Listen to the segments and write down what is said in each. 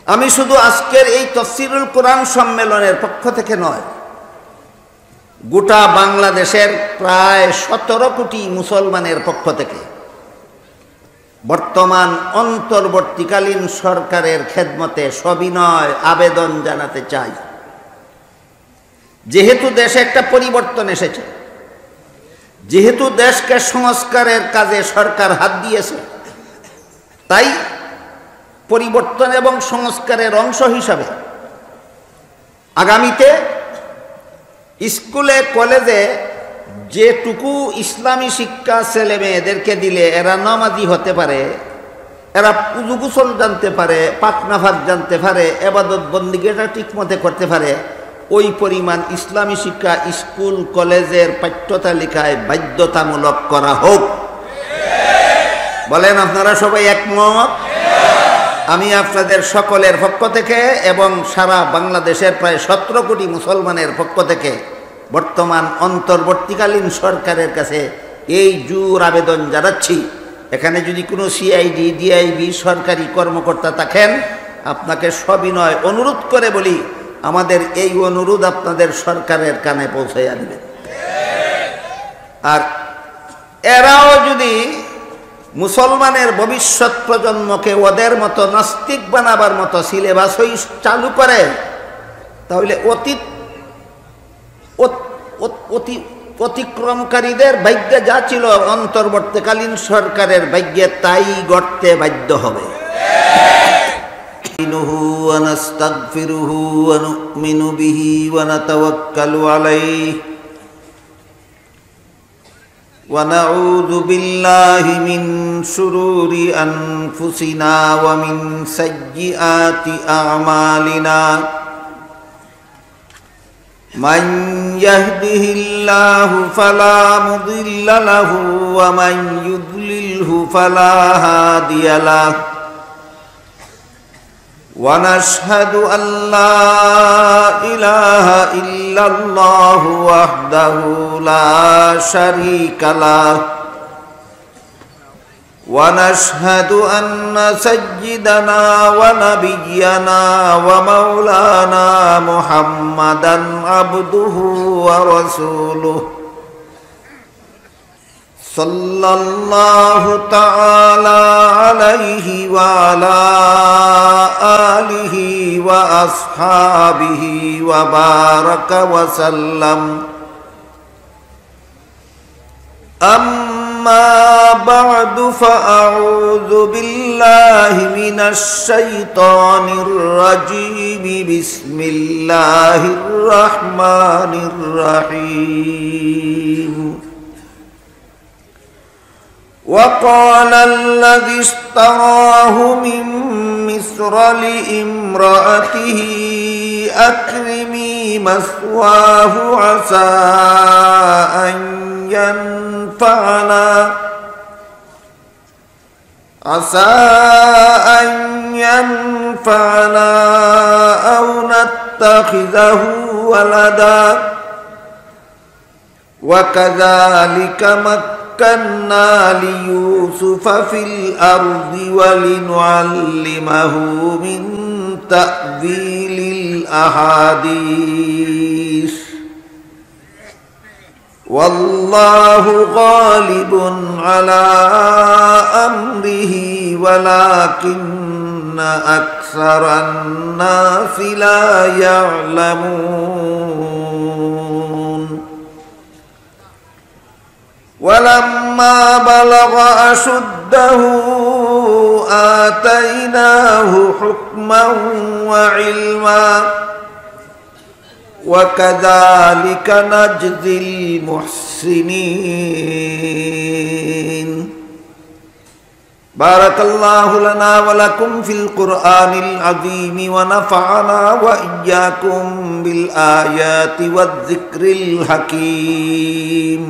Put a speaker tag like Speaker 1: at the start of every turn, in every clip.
Speaker 1: আমি শুধু আজকের এই তাফসীরুল কোরআন সম্মেলনের পক্ষ থেকে নয়, গোটা বাংলাদেশের প্রায় 17 কোটি মুসলমানের পক্ষ থেকে বর্তমান অন্তর্বর্তীকালীন সরকারের খেদমতে সবিনয় আবেদন জানাতে চাই। যেহেতু দেশে একটা পরিবর্তন এসেছে, যেহেতু দেশকে সংস্কারের কাজে সরকার হাত দিয়েছে, তাই পরিবর্তন এবং সংস্কারের অংশ হিসাবে আগামীতে স্কুলে কলেজে যেটুকু ইসলামী শিক্ষা ছেলে মেয়েদেরকে দিলে এরা নামাজি হতে পারে, এরা উযু গোসল জানতে পারে, পাক নাফাক জানতে পারে, ইবাদত বন্দেগীটা ঠিকমতো করতে পারে, ওই পরিমাণ ইসলামী শিক্ষা স্কুল কলেজের পাঠ্যতালিকায় বাধ্যতামূলক করা হোক। বলেন আপনারা সবাই একমত? আমি আপনাদের সকলের পক্ষ থেকে এবং সারা বাংলাদেশের প্রায় 17 কোটি মুসলমানের পক্ষ থেকে বর্তমান অন্তর্বর্তীকালীন সরকারের কাছে এই জোর আবেদন জানাচ্ছি। এখানে যদি কোনো সিআইডি ডিআইবি সরকারি কর্মকর্তা থাকেন, আপনাকে সবিনয় অনুরোধ করে বলি, আমাদের এই অনুরোধ আপনাদের সরকারের কানে পৌঁছাইয়া দিবেন। আর এরাও যদি মুসলমানের ভবিষ্যৎ প্রজন্মকে ওদের মতো নাস্তিক বানাবার মতো সিলেবাসই চালু করে, তাহলে অতিক্রমকারীদের ভাগ্যে যা ছিল অন্তর্বর্তীকালীন সরকারের ভাগ্যে তাই গড়তে বাধ্য হবে। ওয়া নাস্তাগফিরুহু ওয়া নু'মিনু বিহি ওয়া নাতাওয়াক্কালু আলাইহি ওয়া নাউযু বিল্লাহি মিন শুরুরি আনফুসিনা ওয়া মিন সাইয়্যিআতি আ'মালিনা মান ইয়াহদিহিল্লাহু ফালা মুদিল্লা লাহু ওয়া মান ইউদ্লিলহু ফালা হাদিয়া লাহু ওয়া নাশহাদু আল্লা ইলাহা ইল্লাল্লাহু ওয়াহদাহু লা শারীকা লাহু ওয়া নাশহাদু আন্না সাইয়্যিদানা ওয়া নাবিয়্যানা ওয়া মাওলানা মুহাম্মাদান আবদুহু ওয়া রাসূলুহু সাল্লাল্লাহু তাআলা আলাইহি ওয়া আলা আলিহি ওয়া আসহাবিহি ওয়া বারাকা ওয়া সাল্লাম। আম্মা বা'দু ফাআউযু বিল্লাহি মিনাশ শাইতানির রাজীম। বিসমিল্লাহির রাহমানির রাহিম। وقال الذي اشتراه من مصر لامرأته أكرمي مثواه عسى أن ينفعنا أو نتخذه ولدا وكذلك مكنا ليوسف في الأرض ولنعلمه من تأويل الأحاديث والله غالب على أمره ولكن أكثر الناس لا يعلمون. ولما بلغ أشده آتيناه حكما وعلما وكذلك نجزي المحسنين. بارك الله لنا ولكم في القرآن العظيم ونفعنا وإياكم بالآيات والذكر الحكيم.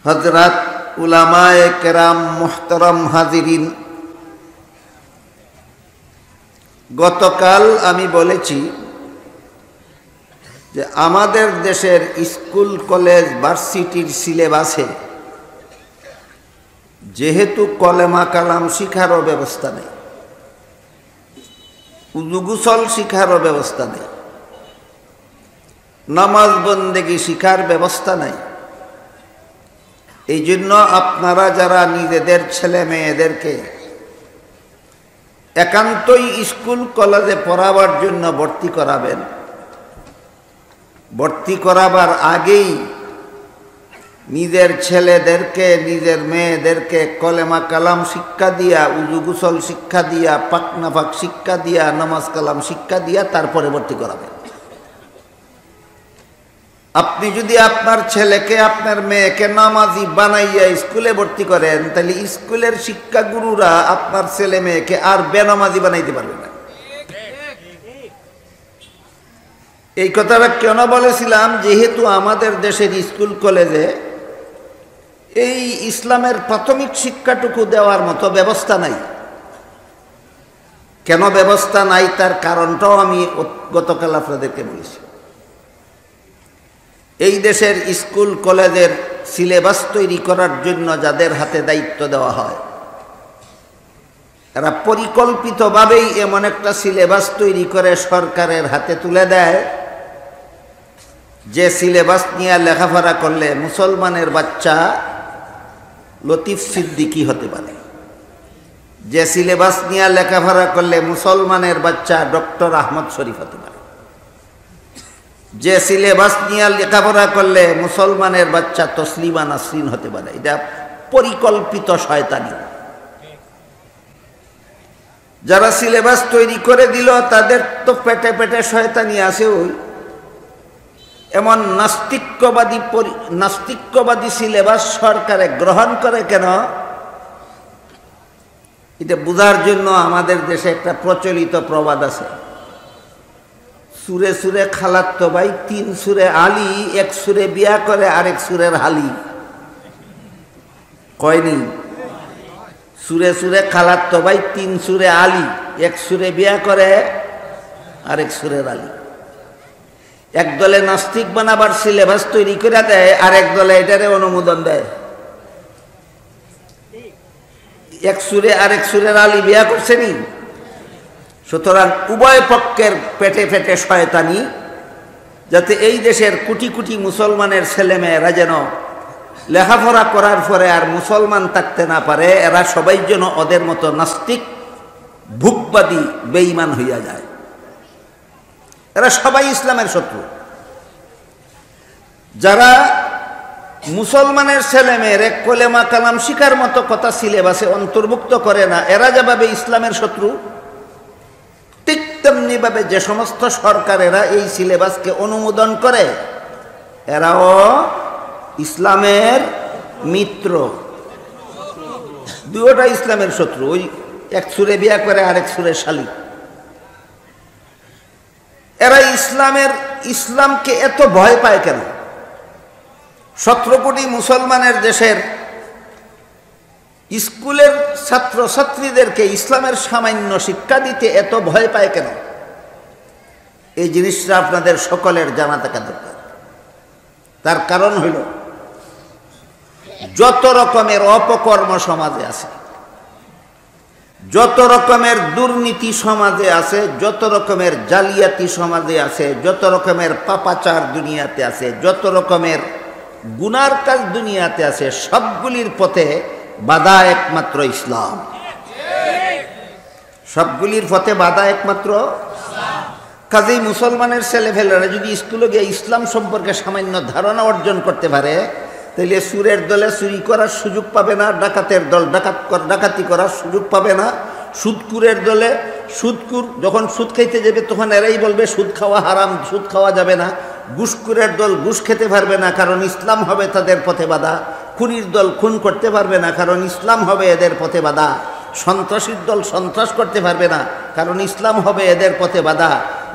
Speaker 1: হযরত উলামায়ে কেরাম, মুহতারাম হাজিরিন, গতকাল আমি বলেছি যে আমাদের দেশের স্কুল কলেজ ভার্সিটির সিলেবাসে যেহেতু কলেমা কালাম শিখারও ব্যবস্থা নেই, উযু গোসল শিখারও ব্যবস্থা নেই, নামাজ বন্দেগী শিখার ব্যবস্থা নাই, এই জন্য আপনারা যারা নিজেদের ছেলে মেয়েদেরকে একান্তই স্কুল কলেজে পড়াবার জন্য ভর্তি করাবেন, ভর্তি করাবার আগেই নিজের ছেলেদেরকে নিজের মেয়েদেরকে কলেমা কালাম শিক্ষা দিয়া, উযু গোসল শিক্ষা দিয়া, পাক নাফাক শিক্ষা দিয়া, নামাজ কালাম শিক্ষা দিয়া তারপরে ভর্তি করাবেন। আপনি যদি আপনার ছেলেকে আপনার মেয়েকে নামাজি বানাইয়া স্কুলে ভর্তি করেন, তাহলে স্কুলের শিক্ষাগুরুরা আপনার ছেলে মেয়েকে আর বেনামাজি বানাইতে পারবে না। এই কথাটা কেন বলেছিলাম? যেহেতু আমাদের দেশের স্কুল কলেজে এই ইসলামের প্রাথমিক শিক্ষাটুকু দেওয়ার মতো ব্যবস্থা নাই। কেন ব্যবস্থা নাই তার কারণটাও আমি গতকাল আপনাদেরকে বলেছি। এই দেশের স্কুল কলেজের সিলেবাস তৈরি করার জন্য যাদের হাতে দায়িত্ব দেওয়া হয়, এরা পরিকল্পিতভাবেই এমন একটা সিলেবাস তৈরি করে সরকারের হাতে তুলে দেয়, যে সিলেবাস নিয়ে লেখাপড়া করলে মুসলমানের বাচ্চা লতিফ সিদ্দিকী হতে পারে, যে সিলেবাস নিয়ে লেখাপড়া করলে মুসলমানের বাচ্চা ডক্টর আহমদ শরীফ হতে পারে, যে সিলেবাস নিয়ে লেখাপড়া করলে মুসলমানের বাচ্চা তসলিমা নাসরিন হতে পারে। এটা পরিকল্পিত শয়তানি। যারা সিলেবাস তৈরি করে দিল তাদের তো পেটে পেটে শয়তানি আছে। ওই এমন নাস্তিক্যবাদী সিলেবাস সরকারে গ্রহণ করে কেন? এটা বোঝার জন্য আমাদের দেশে একটা প্রচলিত প্রবাদ আছে, সুরে সুরে খালাত্তো ভাই, 3 সুরে আলী, 1 সুরে বিয়া করে আরেক সুরের হালি। কয়নি? সুরে সুরে খালাত্তো ভাই, 3 সুরে আলী, 1 সুরে বিয়া করে আরেক সুরের আলী। এক দলে নাস্তিক বানাবার সিলেবাস তৈরি করে দেয়, আরেক দলে এটারে অনুমোদন দেয়। 1 সুরে আরেক সুরের আলী বিয়া করছেনি। সুতরাং উভয় পক্ষের পেটে পেটে শয়তানি, যাতে এই দেশের কোটি কোটি মুসলমানের ছেলেমেয়েরা যেন লেখাপড়া করার পরে আর মুসলমান থাকতে না পারে, এরা সবাই যেন ওদের মতো নাস্তিক, ভুকবাদী, বেঈমান হইয়া যায়। এরা সবাই ইসলামের শত্রু। যারা মুসলমানের ছেলেমেয়ের কলেমা কালাম শিখার মতো কথা সিলেবাসে অন্তর্ভুক্ত করে না, এরা যেভাবে ইসলামের শত্রু, ঠিক তেমনি ভাবে যে সমস্ত সরকারেরা এই সিলেবাসকে অনুমোদন করে, এরাও ইসলামের মিত্র। দুটোটা ইসলামের শত্রু। ওই 1 সুরে বিয়া করে আরেক সুরে শালী। এরা ইসলামকে এত ভয় পায় কেন? 17 কোটি মুসলমানের দেশের স্কুলের ছাত্র ছাত্রীদেরকে ইসলামের সামান্য শিক্ষা দিতে এত ভয় পায় কেন? এই জিনিসটা আপনাদের সকলের জানা থাকা দরকার। তার কারণ হইল, যত রকমের অপকর্ম সমাজে আছে, যত রকমের দুর্নীতি সমাজে আছে, যত রকমের জালিয়াতি সমাজে আছে, যত রকমের পাপাচার দুনিয়াতে আছে, যত রকমের গুনার কাজ দুনিয়াতে আছে, সবগুলির পথে বাধা একমাত্র ইসলাম। সবগুলির পথে বাধা একমাত্র। কাজেই মুসলমানের ছেলেফেলেরা যদি স্কুলে গিয়ে ইসলাম সম্পর্কে সামান্য ধারণা অর্জন করতে পারে, তাহলে সুরের দলে চুরি করার সুযোগ পাবে না, ডাকাতের দল ডাকাতি করার সুযোগ পাবে না, সুদকুরের দলে সুদকুর যখন সুদ খাইতে যাবে তখন এরাই বলবে সুদ খাওয়া হারাম, সুদ খাওয়া যাবে না। ঘুষকুরের দল ঘুষ খেতে পারবে না, কারণ ইসলাম হবে তাদের পথে বাধা। খুনির দল খুন করতে পারবে না, কারণ ইসলাম হবে এদের পথে বাধা। সন্ত্রাসীর দল সন্ত্রাস করতে পারবে না, কারণ ইসলাম হবে এদের পথে বাধা।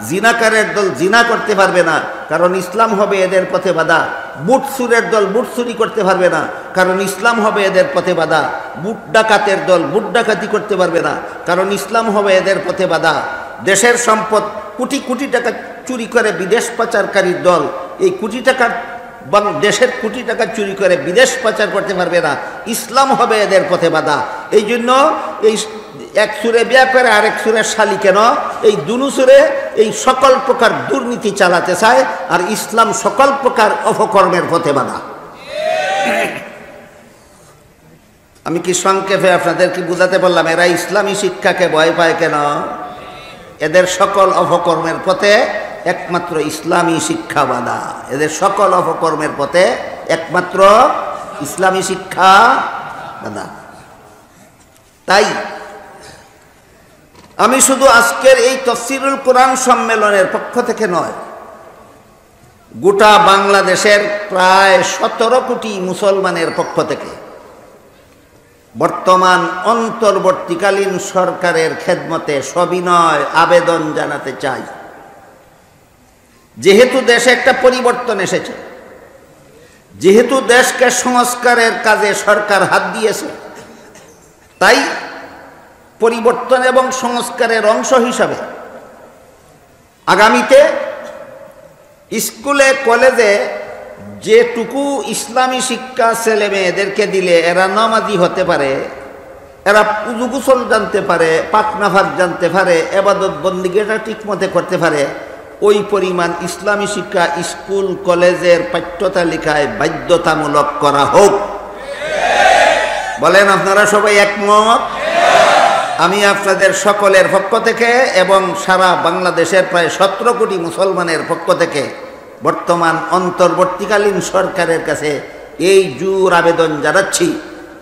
Speaker 1: জিনাকারের দল জিনা করতে পারবে না, কারণ ইসলাম হবে এদের পথে বাধা। বুট চুরের দল বুট চুরি করতে পারবে না, কারণ ইসলাম হবে এদের পথে বাধা। বুট ডাকাতের দল বুট ডাকাতি করতে পারবে না, কারণ ইসলাম হবে এদের পথে বাধা। দেশের সম্পদ কোটি কোটি টাকা চুরি করে বিদেশ পাচারকারীর দল এই কোটি টাকার দেশের কোটি টাকা চুরি করে বিদেশ পাচার করতে পারবে না। ইসলাম হবে এদের পথে বাধা। এই জন্য এই এক সুরে বিয়া করে আরেক সুরে শালি কেন, এই দুনু সুরে এই সকল প্রকার দুর্নীতি চালাতে চায়, আর ইসলাম সকল প্রকার অপকর্মের পথে বাধা। আমি কি সংক্ষেপে আপনাদের কি বুঝাতে পারলাম? এরা ইসলামী শিক্ষাকে ভয় পায় কেন? এদের সকল অপকর্মের পথে একমাত্র ইসলামী শিক্ষা বাধা। এদের সকল অপকর্মের পথে একমাত্র ইসলামী শিক্ষা বাধা। তাই আমি শুধু আজকের এই তাফসীরুল কোরআন সম্মেলনের পক্ষ থেকে নয়, গোটা বাংলাদেশের প্রায় 17 কোটি মুসলমানের পক্ষ থেকে বর্তমান অন্তর্বর্তীকালীন সরকারের খেদমতে সবিনয় আবেদন জানাতে চাই। যেহেতু দেশে একটা পরিবর্তন এসেছে, যেহেতু দেশকে সংস্কারের কাজে সরকার হাত দিয়েছে, তাই পরিবর্তন এবং সংস্কারের অংশ হিসাবে আগামীতে স্কুলে কলেজে যেটুকু ইসলামী শিক্ষা ছেলে মেয়েদেরকে দিলে এরা নামাজি হতে পারে, এরা উযু গোসল জানতে পারে, পাক নাফাক জানতে পারে, ইবাদত বন্দেগীটা ঠিকমতো করতে পারে, ওই পরিমাণ ইসলামী শিক্ষা স্কুল কলেজের পাঠ্যতালিকায় বাধ্যতামূলক করা হোক। বলেন আপনারা সবাই একমত? আমি আপনাদের সকলের পক্ষ থেকে এবং সারা বাংলাদেশের প্রায় 17 কোটি মুসলমানের পক্ষ থেকে বর্তমান অন্তর্বর্তীকালীন সরকারের কাছে এই জোর আবেদন জানাচ্ছি।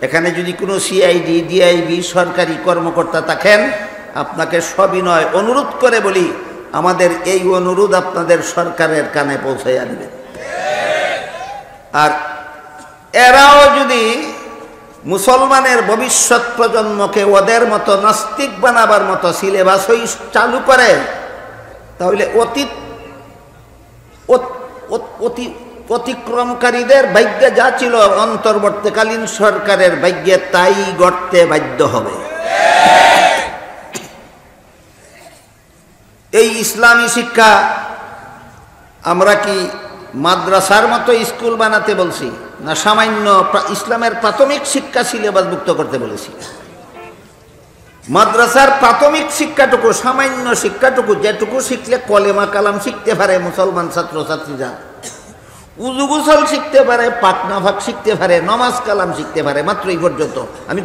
Speaker 1: এখানে যদি কোনো সিআইডি ডিআইবি সরকারি কর্মকর্তা থাকেন, আপনাকে সবিনয় অনুরোধ করে বলি, আমাদের এই অনুরোধ আপনাদের সরকারের কানে পৌঁছাইয়া দেবেন। আর এরাও যদি মুসলমানের ভবিষ্যৎ প্রজন্মকে ওদের মতো নাস্তিক বানাবার মতো সিলেবাসই চালু করে, তাহলে অতিক্রমকারীদের ভাগ্যে যা ছিল অন্তর্বর্তীকালীন সরকারের ভাগ্যে তাই গড়তে বাধ্য হবে। এই ইসলামী শিক্ষা আমরা কি মাদ্রাসার মতো স্কুল বানাতে বলছি, না সামান্য ইসলামের প্রাথমিক শিক্ষা সিলেবাসভুক্ত করতে বলেছি? মাদ্রাসার প্রাথমিক শিক্ষাটুকু, সামান্য শিক্ষাটুকু, যেটুকু শিখলে কলেমা কালাম শিখতে পারে মুসলমান ছাত্রছাত্রীরা, উযু গোসল শিখতে পারে, পাক নাফাক শিখতে পারে, নমাজ কালাম শিখতে পারে, মাত্র এই পর্যন্ত। আমি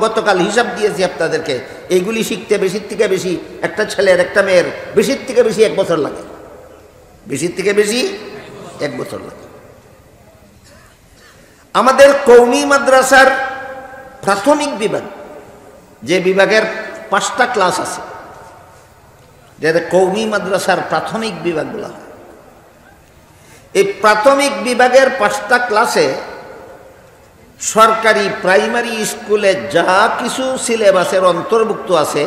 Speaker 1: গতকাল হিসাব দিয়েছি আপনাদেরকে, এইগুলি শিখতে বেশির থেকে বেশি একটা ছেলের একটা মেয়ের বেশির থেকে বেশি 1 বছর লাগে, বেশির থেকে বেশি 1 বছর লাগে। আমাদের কওমি মাদ্রাসার প্রাথমিক বিভাগ, যে বিভাগের 5টা ক্লাস আছে, যেটা কওমি মাদ্রাসার প্রাথমিক বিভাগগুলো, এই প্রাথমিক বিভাগের 5টা ক্লাসে সরকারি প্রাইমারি স্কুলে যা কিছু সিলেবাসের অন্তর্ভুক্ত আছে,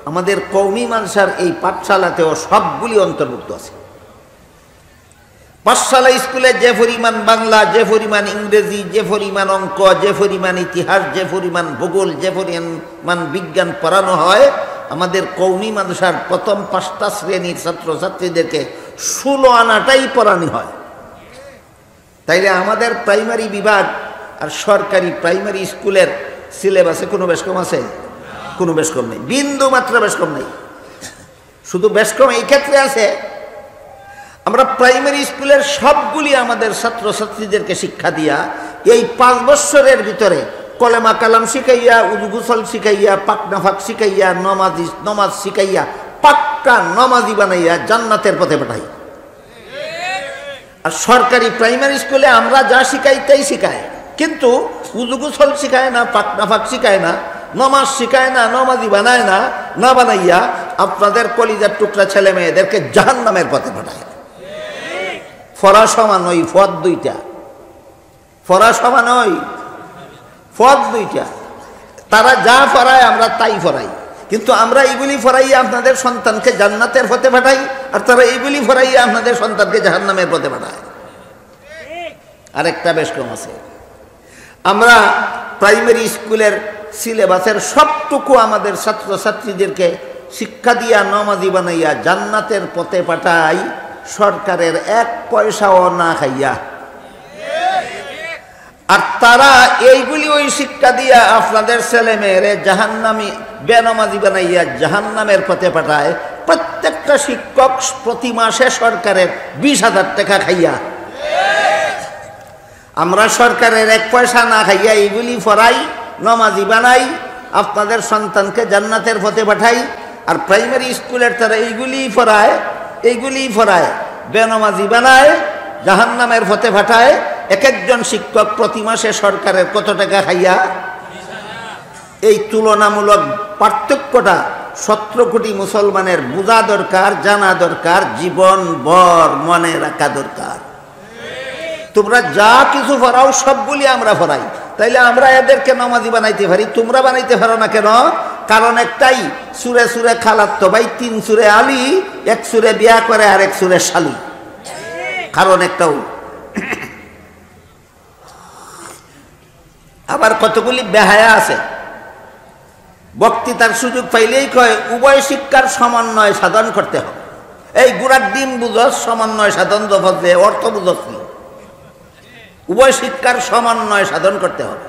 Speaker 1: আমাদের কওমি মাদ্রাসার এই পাঠশালাতেও সবগুলি অন্তর্ভুক্ত আছে। পাঠশালা স্কুলে যে পরিমাণ বাংলা, যে পরিমাণ ইংরেজি, যে পরিমাণ অঙ্ক, যে পরিমাণ ইতিহাস, যে পরিমাণ ভূগোল, যে পরিমাণ বিজ্ঞান পড়ানো হয়, আমাদের কওমি মাদ্রাসার প্রথম 5টা শ্রেণীর ছাত্রছাত্রীদেরকে 16 আনাটাই পড়ানো হয়। তাইলে আমাদের প্রাইমারি বিভাগ আর সরকারি প্রাইমারি স্কুলের সিলেবাসে কোনো বেশ কম আছে? কোনো বেশ কম নেই, বিন্দু মাত্র বেশ কম নেই। শুধু বেশ কম এই ক্ষেত্রে আছে, আমরা প্রাইমারি স্কুলের সবগুলি আমাদের ছাত্রছাত্রীদেরকে শিক্ষা দিয়া এই 5 বছরের ভিতরে কলেমা কালাম শিখাইয়া, উযু গোসল শিখাইয়া, পাক নাফাক শিখাইয়া, নমাজ শিখাইয়া, পাক্কা নমাজি বানাইয়া জান্নাতের পথে পাঠাই। আর সরকারি প্রাইমারি স্কুলে আমরা যা শিখাই তাই শিখায়, কিন্তু উযু গোসল শিখায় না, পাক নাফাক শিখায় না, নমাজ শিখায় না, নমাজি বানায় না, না বানাইয়া আপনাদের কলিজার টুকরা ছেলে মেয়েদেরকে জাহান্নামের পথে পাঠায়। ফরা সমান ওই ফদ 2টা, ফরা সমান ওই ফদ 2টা। তারা যা ফরায় আমরা তাই ফরাই, কিন্তু আমরা এইগুলি ফরাইয়া আপনাদের সন্তানকে জান্নাতের পথে পাঠাই, আর তারা এইগুলি ফরাইয়া আপনাদের সন্তানকে জাহান্নামের পথে পাঠায়। আরেকটা বেশ কম আছে, আমরা প্রাইমারি স্কুলের সিলেবাসের সবটুকু আমাদের ছাত্রছাত্রীদেরকে শিক্ষা দিয়া নমাজি বানাইয়া জান্নাতের পথে পাঠাই, সরকারের 1 পয়সাও না খাইয়া। আর তারা এইগুলি ওই শিক্ষা দিয়া আপনাদের ছেলে মেয়েরে জাহান্নামী বেনামাজি বানাইয়া জাহান্নামের পথে পাঠায়। প্রত্যেকটা শিক্ষক প্রতি মাসে সরকারের 20,000 টাকা খাইয়া, আমরা সরকারের 1 পয়সা না খাইয়া এইগুলি পড়াই, নমাজি বানাই, আপনাদের সন্তানকে জান্নাতের পথে পাঠাই। আর প্রাইমারি স্কুলের তারা এইগুলি পড়ায় বেনামাজি বানায়, জাহান্নামের পথে পাঠায়। এক একজন শিক্ষক প্রতি মাসে সরকারের কত টাকা খাইয়া? এই তুলনামূলক পার্থক্যটা 17 কোটি মুসলমানের বোঝা দরকার, জানা দরকার, জীবন ভর মনে রাখা দরকার। তোমরা যা কিছু পড়াও সবগুলি আমরা পড়াই, তাইলে আমরা এদেরকে নামাজি বানাইতে পারি, তোমরা বানাইতে পারো না কেন? কারণ একটাই, সুরে সুরে খালাতো ভাই, 3 সুরে আলী, 1 সুরে বিয়া করে আর 1 সুরে শালি। কারণ একটাও। আবার কতগুলি বেহায়া আছে, বক্তৃতার সুযোগ পাইলেই কয় উভয় শিক্ষার সমন্বয় সাধন করতে হবে। এই গুড়ার ডিম বুঝস, সমন্বয় সাধন দফে অর্থ বুঝস কি? উভয় শিক্ষার সমন্বয় সাধন করতে হবে।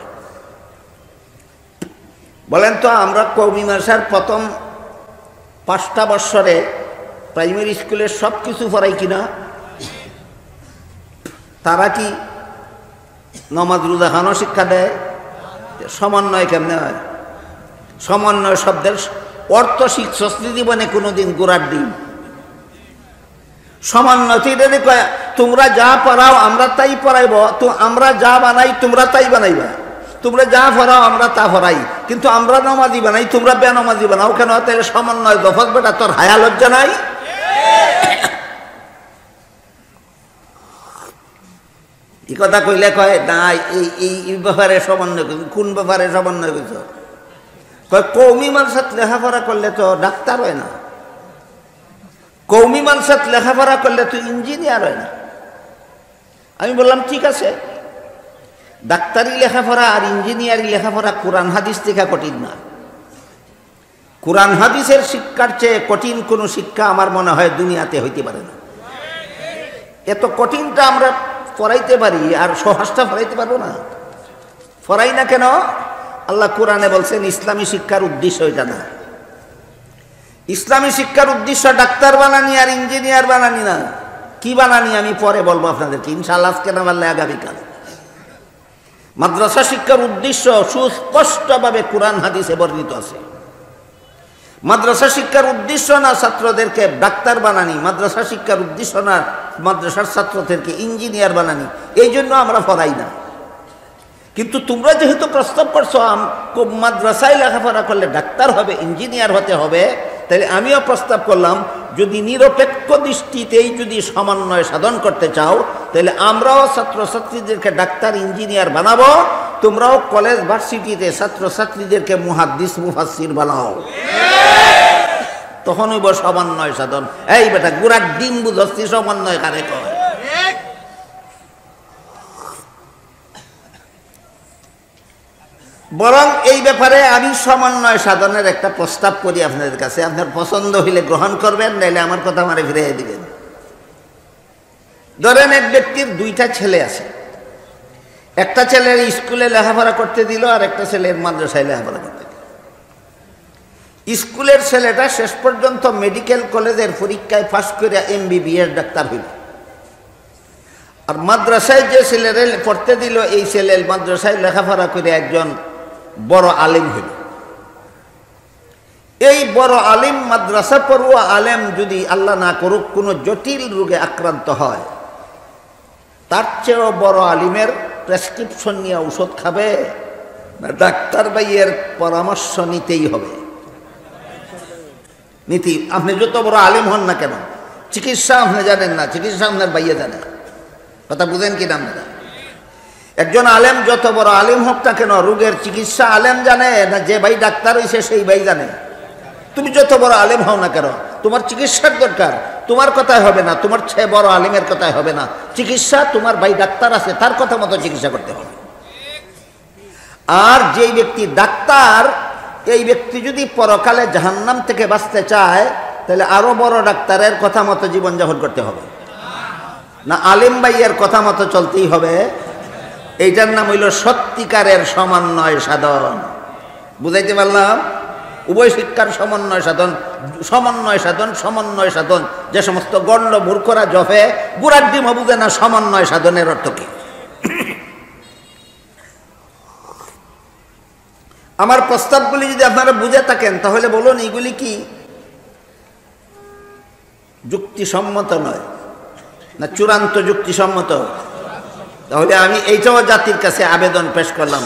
Speaker 1: বলেন তো, আমরা কওমি মাদ্রাসার প্রথম 5টা বৎসরে প্রাইমারি স্কুলের সব কিছু পড়াই কিনা? তারা কি নমাজ রোজা খানো শিক্ষা দেয়? সমন্বয় কেমনে হয়? সমন্বয় শব্দের অর্থ শিক্ষক জীবনে কোনোদিন গোড়ার ডিম। সমন্বয় কয় তোমরা যা পড়াও আমরা তাই পড়াইব, তো আমরা যা বানাই তোমরা তাই বানাইবা, তোমরা যা পড়াও আমরা তা পড়াই, কিন্তু আমরা নামাজি বানাই, তোমরা বেনামাজি বানাও কেন? তাহলে সমন্বয় দফত বেটা, তোর হায়া লজ্জা নাই? এই কথা কইলে কয় না এই ব্যাপারে সমন্বয় করছ। কোন ব্যাপারে সমন্বয় করছ? কয় কওমি মাদ্রাসাত লেখাপড়া করলে তো ডাক্তার হয় না, কওমি মাদ্রাসাত লেখাপড়া করলে তো ইঞ্জিনিয়ার হয় না। আমি বললাম ঠিক আছে, ডাক্তারি লেখাপড়া আর ইঞ্জিনিয়ারি লেখাপড়া কোরআন হাদিস থেকে কঠিন না। কোরআন হাদিসের শিক্ষার চেয়ে কঠিন কোনো শিক্ষা আমার মনে হয় দুনিয়াতে হইতে পারে না। এত কঠিনটা আমরা পড়াইতে পারি, আর সহজটা পড়াইতে পারবো না। পড়াই না কেন? আল্লাহ কোরআনে বলছেন ইসলামী শিক্ষার উদ্দেশ্য এটা না। ইসলামী শিক্ষার উদ্দেশ্য ডাক্তার বানানি আর ইঞ্জিনিয়ার বানানি না। কি বানানি আমি পরে বলবো আপনাদেরকে, ইনশাআল্লাহ, আজকে না বললে আগামীকাল। মাদ্রাসা শিক্ষার উদ্দেশ্য সুস্পষ্টভাবে কোরআন হাদিসে বর্ণিত আছে। মাদ্রাসা শিক্ষার উদ্দেশ্য না ছাত্রদেরকে ডাক্তার বানানি, মাদ্রাসা শিক্ষার উদ্দেশ্য না মাদ্রাসার ছাত্রদেরকে ইঞ্জিনিয়ার বানানি। এই জন্য আমরা পড়াই না। কিন্তু তোমরা যেহেতু প্রস্তাব করছো মাদ্রাসায় লেখাপড়া করলে ডাক্তার হবে, ইঞ্জিনিয়ার হতে হবে, তাহলে আমিও প্রস্তাব করলাম যদি নিরপেক্ষ দৃষ্টিতেই যদি সমন্বয় সাধন করতে চাও, তাহলে আমরাও ছাত্রছাত্রীদেরকে ডাক্তার ইঞ্জিনিয়ার বানাবো, তোমরাও কলেজ ভার্সিটিতে ছাত্রছাত্রীদেরকে মুহাদ্দিস মুফাসসির বানাও। তখন হইব সমন্বয় সাধন। এই বেটা গুড়ার ডিম বুঝছি, সমন্বয় কারে কয়? বরং এই ব্যাপারে আমি সমন্বয় সাধনের একটা প্রস্তাব করি আপনাদের কাছে। আপনার পছন্দ হইলে গ্রহণ করবেন, নাইলে আমার কথা আমারে ফিরিয়ে দিবেন। ধরেন এক ব্যক্তির 2টা ছেলে আছে, একটা ছেলের স্কুলে লেখাপড়া করতে দিল, আর একটা ছেলের মাদ্রাসায় লেখাপড়া করতে দিল। স্কুলের ছেলেটা শেষ পর্যন্ত মেডিকেল কলেজের পরীক্ষায় পাস করে MBBS ডাক্তার হইল, আর মাদ্রাসায় যে ছেলেরে পড়তে দিল এই ছেলে মাদ্রাসায় লেখাপড়া করে একজন বড় আলেম হইল। এই বড় আলেম, মাদ্রাসা পড়ুয়া আলেম যদি আল্লাহ না করুক কোনো জটিল রোগে আক্রান্ত হয়, তার চেয়েও বড় আলিমের প্রেসক্রিপশন নিয়ে ঔষধ খাবে না ডাক্তার ভাইয়ের পরামর্শ নিতেই হবে? নীতি। আপনি যত বড় আলিম হন না কেন, চিকিৎসা আপনি জানেন না, চিকিৎসা আপনার ভাইয়ে জানে। কথা বুঝেন কি না? একজন আলেম যত বড় আলেম হোক না কেন, রোগের চিকিৎসা আলেম জানে না যে ভাই ডাক্তার হইছে সেই ভাই জানে। তুমি যত বড় আলেম হও না কেন, তোমার চিকিৎসার দরকার, তোমার কথাই হবে না, তোমার চেয়ে বড় আলেমের কথাই হবে না। চিকিৎসা তোমার ভাই ডাক্তার আছে তার কথা মতো চিকিৎসা করতে হবে। আর যেই ব্যক্তি ডাক্তার, এই ব্যক্তি যদি পরকালে জাহান্নাম থেকে বাঁচতে চায়, তাহলে আরো বড় ডাক্তারের কথা মতো জীবনযাপন করতে হবে না, আলেম ভাইয়ের কথা মতো চলতেই হবে? এইটার নাম হইল সত্যিকারের সমন্বয় সাধন। বুঝাইতে পারলাম? উভয় শিক্ষার সমন্বয় সাধন, সমন্বয় সাধন, সমন্বয় সাধন। যে সমস্ত গণ্ড মূর্খরা জপে, বুড়ার ডিমও বুঝে না সমন্বয় সাধনের অর্থ কি। আমার প্রস্তাবগুলি যদি আপনারা বুঝে থাকেন তাহলে বলুন এইগুলি কি যুক্তিসম্মত নয় না চূড়ান্ত যুক্তিসম্মত? তাহলে আমি এইটাও জাতির কাছে আবেদন পেশ করলাম,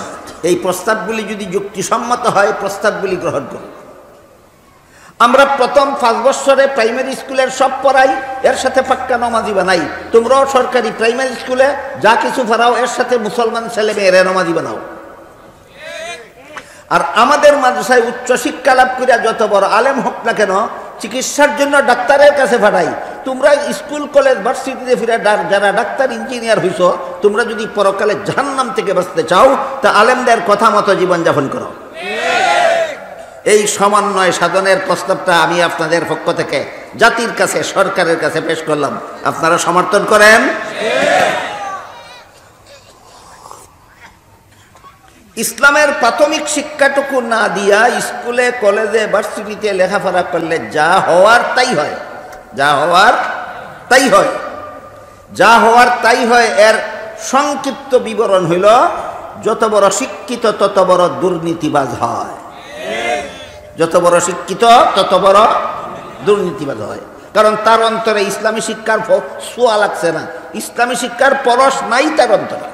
Speaker 1: এই প্রস্তাবগুলি যদি যুক্তিসম্মত হয় প্রস্তাবগুলি গ্রহণ করুন। আমরা প্রথম 5 বছরে প্রাইমারি স্কুলের সব পড়াই, এর সাথে পাক্কা নমাজি বানাই। তোমরাও সরকারি প্রাইমারি স্কুলে যা কিছু পড়াও এর সাথে মুসলমান ছেলে মেয়েরা নমাজি বানাও। আর আমাদের মাদ্রাসায় উচ্চ শিক্ষা লাভ করিয়া যত বড় আলেম হোক না কেন, চিকিৎসার জন্য ডাক্তারের কাছে পাঠাই। তোমরা স্কুল কলেজ ভার্সিটিতে ফিরে যারা ডাক্তার ইঞ্জিনিয়ার হইছো, তোমরা যদি পরকালে জাহান্নাম থেকে বাঁচতে চাও তা আলেমদের কথা মতো জীবনযাপন করো। এই সমন্বয় সাধনের প্রস্তাবটা আমি আপনাদের পক্ষ থেকে জাতির কাছে, সরকারের কাছে পেশ করলাম। আপনারা সমর্থন করেন? ইসলামের প্রাথমিক শিক্ষাটুকু না দিয়া স্কুলে কলেজে ভার্সিটিতে লেখাপড়া করলে যা হওয়ার তাই হয়, যা হওয়ার তাই হয়, যা হওয়ার তাই হয়। এর সংক্ষিপ্ত বিবরণ হইল, যত বড় শিক্ষিত তত বড় দুর্নীতিবাজ হয়, যত বড় শিক্ষিত তত বড় দুর্নীতিবাজ হয়। কারণ তার অন্তরে ইসলামী শিক্ষার ছোঁয়া লাগছে না, ইসলামী শিক্ষার পরশ নাই তার অন্তরে।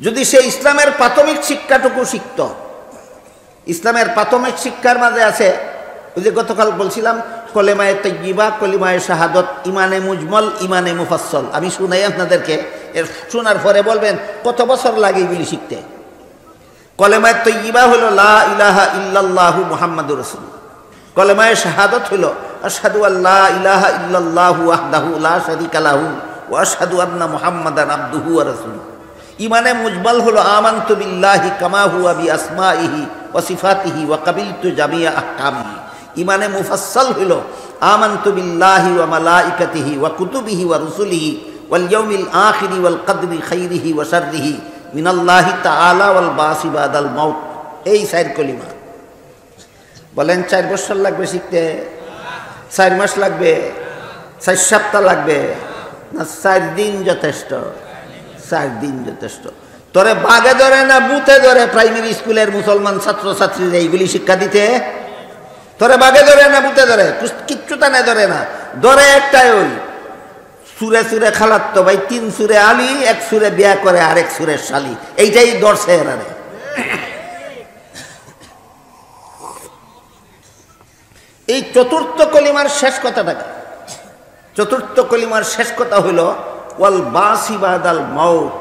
Speaker 1: যদি সে ইসলামের প্রাথমিক শিক্ষাটুকু শিখত, ইসলামের প্রাথমিক শিক্ষার মাঝে আছে ওই যে গতকাল বলছিলাম কলেমায়ে তাইয়্যিবা, কলিমায়ে শাহাদত, ইমানে মুজমল, ইমানে মুফাসসল। আমি শুনাই আপনাদেরকে, এর শোনার পরে বলবেন কত বছর লাগে এগুলি শিখতে। কলেমায়ে তাইয়্যিবা হলো লা ইলাহা ইল্লাল্লাহু মুহাম্মাদুর রাসূলুল্লাহ। কলেমায়ে শাহাদত হলো আশহাদু আল্লা ইলাহা ইল্লাল্লাহু ওয়াহদাহু লা শারীকা লাহু ওয়া আশহাদু আন্না মুহাম্মাদান আবদুহু ওয়া রাসূলুহু। ইমানে মুজমাল হলো আমানতু বিল্লাহি কামা হুয়া বিআসমাইহি ওয়া সিফাতিহি ওয়া কাবিলতু জামিয়া আহকামিহি। ইমানে মুফাসসাল হলো আমানতু বিল্লাহি ওয়া মালাইকাতিহি ওয়া কুতুবিহি ওয়া রুসুলিহি ওয়াল ইয়াউমিল আখিরি ওয়াল কদরি খাইরিহি ওয়া শাররিহি মিনাল্লাহি তাআলা ওয়াল বাসি বাদাল মাউত। এই 4 কলিমা। বলেন 4 বছর লাগবে শিখতে? 4 মাস লাগবে? 4 সপ্তাহ লাগবে? না 4 দিন যথেষ্ট? 4 দিন যথেষ্ট। তোরে বাগে ধরে না বুথে ধরে প্রাইমারি স্কুলের মুসলমান ছাত্রছাত্রীরা এইগুলি শিক্ষা দিতে? তোরে বাগে ধরে না বুথে ধরে? কিচ্ছু তা না ধরে না, ধরে একটাই ওই সুরে সুরে খালাত্তো ভাই, 3 সুরে আলী, 1 সুরে বিয়া করে আরেক সুরের শালি, এইটাই ধরছে এরা। এই চতুর্থ কলিমার শেষ কথাটা কি? চতুর্থ কলিমার শেষ কথা হইল ওয়াল বাসি বাদাল মাউত।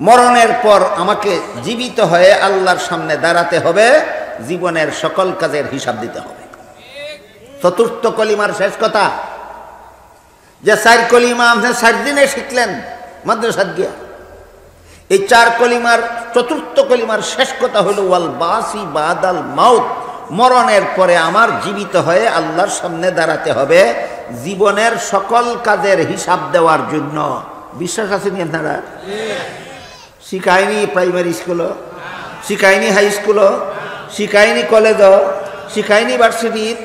Speaker 1: মরণের পর আমাকে জীবিত হয়ে আল্লাহর সামনে দাঁড়াতে হবে, জীবনের সকল কাজের হিসাব দিতে হবে। চতুর্থ কলিমার শেষ কথা। যে 4 কলিমা আপনি 4 দিনে শিখলেন মাদ্রাসাত গিয়া, এই 4 কলিমার চতুর্থ কলিমার শেষ কথা হলো ওয়াল বাসি বাদাল মাউত। মরণের পরে আমার জীবিত হয়ে আল্লাহর সামনে দাঁড়াতে হবে, জীবনের সকল কাজের হিসাব দেওয়ার জন্য। বিশ্বাস আছেন আপনারা? শিখায়নি প্রাইমারি স্কুলও, শিখায়নি হাই স্কুলও, শিখায়নি কলেজও, শিখায়নি ভার্সিটির।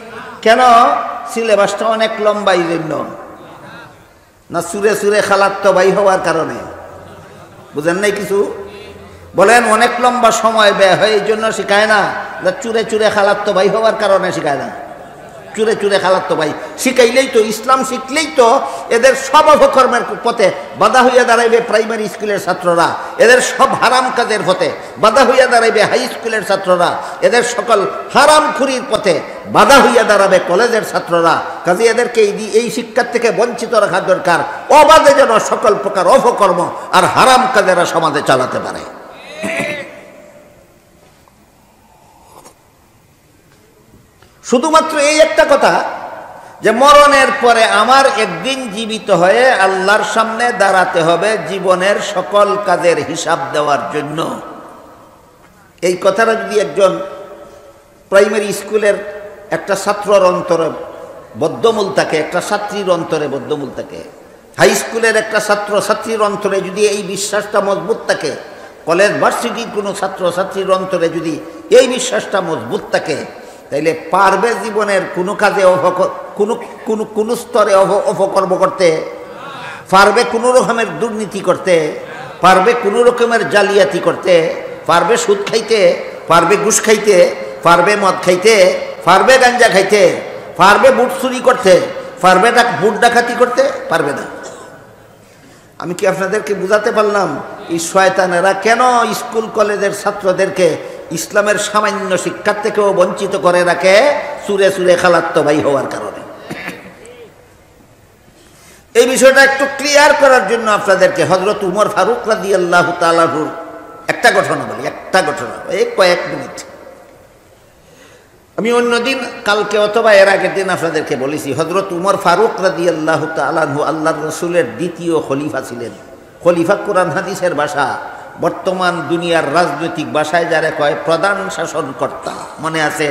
Speaker 1: কেন? সিলেবাসটা অনেক লম্বা, এই জন্য না সুরে সুরে খালাত্তো ভাই হওয়ার কারণে। বুঝেন নাই কিছু? বলেন অনেক লম্বা সময় ব্যয় হয়, এই জন্য শিখায় না। চুরে চুরে খালাত্তো ভাই হওয়ার কারণে শিখায় না। চুরে চুরে খালাত্তো ভাই শিখাইলেই তো, ইসলাম শিখলেই তো এদের সব অপকর্মের পথে বাধা হইয়া দাঁড়াইবে প্রাইমারি স্কুলের ছাত্ররা, এদের সব হারাম কাজের পথে বাধা হইয়া দাঁড়াইবে হাই স্কুলের ছাত্ররা, এদের সকল হারামখুরির পথে বাধা হইয়া দাঁড়াবে কলেজের ছাত্ররা। কাজে এদেরকে এই শিক্ষার থেকে বঞ্চিত রাখা দরকার, অবাধে যেন সকল প্রকার অপকর্ম আর হারাম কাজেরা সমাজে চালাতে পারে। শুধুমাত্র এই একটা কথা যে মরণের পরে আমার একদিন জীবিত হয়ে আল্লাহর সামনে দাঁড়াতে হবে জীবনের সকল কাজের হিসাব দেওয়ার জন্য। এই কথাটা যদি একজন প্রাইমারি স্কুলের একটা ছাত্রর অন্তরে বদ্ধমূল থাকে, একটা ছাত্রীর অন্তরে বদ্ধমূল থাকে, হাই স্কুলের একটা ছাত্র ছাত্রীর অন্তরে যদি এই বিশ্বাসটা মজবুত থাকে, কলেজ ভার্সিটির কোনো ছাত্র ছাত্রীর অন্তরে যদি এই বিশ্বাসটা মজবুত থাকে, তাইলে পারবে জীবনের কোনো কাজে কোনো স্তরে অপকর্ম করতে, পারবে কোনো রকমের দুর্নীতি করতে, পারবে কোনো রকমের জালিয়াতি করতে, পারবে সুদ খাইতে, পারবে ঘুষ খাইতে, পারবে মদ খাইতে, পারবে গাঞ্জা খাইতে, পারবে বুট চুরি করতে, পারবে বুট ডাকাতি করতে পারবে না। আমি কি আপনাদেরকে বুঝাতে পারলাম এই শয়তানেরা কেন স্কুল কলেজের ছাত্রদেরকে ইসলামের সামান্য শিক্ষার থেকেও বঞ্চিত করে রাখে? সুরে সুরে খালাত্ত ভাই হওয়ার কারণে। এই বিষয়টা একটু ক্লিয়ার করার জন্য আপনাদেরকে হযরত উমর ফারুক রাদিয়াল্লাহু তাআলা আনহুর একটা ঘটনা বলি, একটা ঘটনা, এই কয়েক মিনিট। আমি অন্যদিন কালকে অথবা এর আগের দিন আপনাদেরকে বলেছি, হযরত উমর ফারুক রাদিয়াল্লাহু তাআলা আনহু আল্লাহর রাসূলের দ্বিতীয় খলিফা ছিলেন। খলিফা কোরআন হাদিসের ভাষা, বর্তমান দুনিয়ার রাজনৈতিক ভাষায় যারা কয় প্রধান শাসনকর্তা, মনে আছে?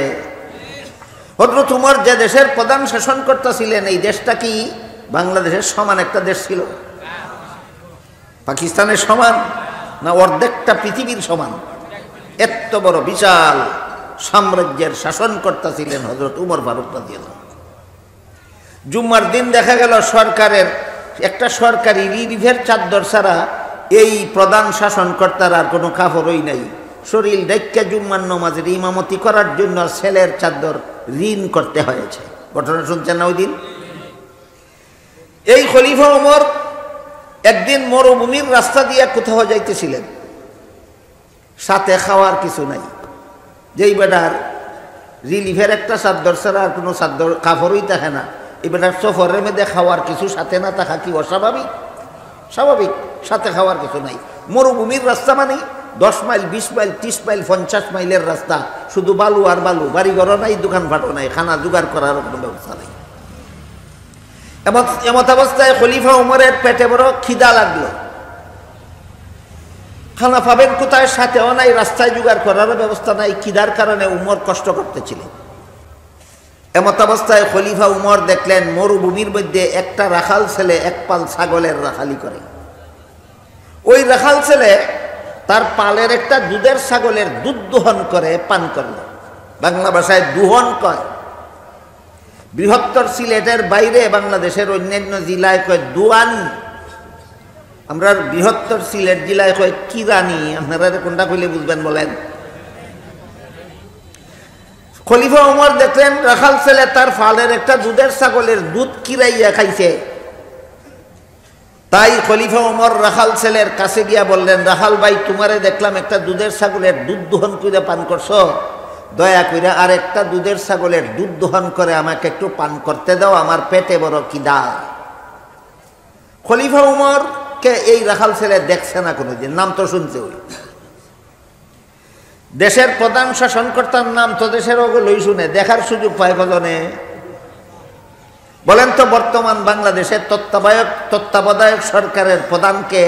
Speaker 1: হযরত উমর যে দেশের প্রধান শাসনকর্তা ছিলেন, এই দেশটা কি বাংলাদেশের সমান একটা দেশ ছিল? পাকিস্তানের সমান না অর্ধেকটা পৃথিবীর সমান? এত বড় বিশাল সাম্রাজ্যের শাসনকর্তা ছিলেন হযরত উমর ফারুক রাদিয়াল্লাহু। জুম্মার দিন দেখা গেল সরকারের একটা সরকারি রিলিফের চাদর ছাড়া এই প্রধান শাসনকর্তার আর কোনো কাপড়ই নাই। শরীর ঢাকা জুম্মার নামাজের ইমামতি করার জন্য ছেলের চাদর ঋণ করতে হয়েছে। ঘটনা শুনছেন না ওই দিন? এই খলিফা ওমর একদিন মরুভূমির রাস্তা দিয়ে কোথাও যাইতেছিলেন, সাথে খাওয়ার কিছু নাই। যেই বেটার রিলিফের একটা চাদর ছাড়া আর কোনো চাদর কাপড়ই থাকে না, এই বেটার সফরের মধ্যে খাওয়ার কিছু সাথে না থাকা কি অস্বাভাবিক? স্বাভাবিক, সাথে খাওয়ার কিছু নাই। মরুভূমির রাস্তা মানে 10 মাইল, 20 মাইল, 30 মাইল, 50 মাইলের রাস্তা, শুধু বালু আর বালু, বাড়িঘরও নাই, দোকানপাটও নাই, খানা জোগাড় করার কোনো ব্যবস্থা নেই। এমত অবস্থায় খলিফা উমরের পেটে বড় খিদা লাগলো। খানা পাবেন কোথায়? সাথেও নাই, রাস্তায় জোগাড় করার ব্যবস্থা নাই। খিদার কারণে উমর কষ্ট করতেছিলেন। এমত অবস্থায় খলিফা উমর দেখলেন মরুভূমির মধ্যে একটা রাখাল ছেলে এক পাল ছাগলের রাখালি করে। ওই রাখাল ছেলে তার পালের একটা দুধের ছাগলের দুধ দোহন করে পান করল। বাংলা ভাষায় দুহন কয়। বৃহত্তর সিলেটের বাইরে বাংলাদেশের অন্যান্য জেলায় কয় দুয়ানি, আমরা বৃহত্তর সিলেট জেলায় কয় কিরানি। আপনারা কোনটা কইলে বুঝবেন বলেন? খলিফা উমর দেখলেন রাখাল ছেলে তার ফালের একটা দুধের ছাগলের দুধ কিরাইয়া খাইছে। তাই খলিফা উমর রাখাল ছেলের কাছে গিয়া বললেন, রাখাল ভাই, তোমারে দেখলাম একটা দুধের ছাগলের দুধ দোহন করে পান করছো, দয়া করে আর একটা দুধের ছাগলের দুধ দোহন করে আমাকে একটু পান করতে দাও, আমার পেটে বড় খিদা। খলিফা উমরকে এই রাখাল ছেলে দেখছে না কোনোদিন, নাম তো শুনছে। ওই দেশের প্রধান শাসনকর্তার নাম তো দেশের ওগুলোই শুনে, দেখার সুযোগ পায় কজনে? বলেন তো, বর্তমান বাংলাদেশের তত্ত্বাবধায়ক সরকারের প্রধানকে?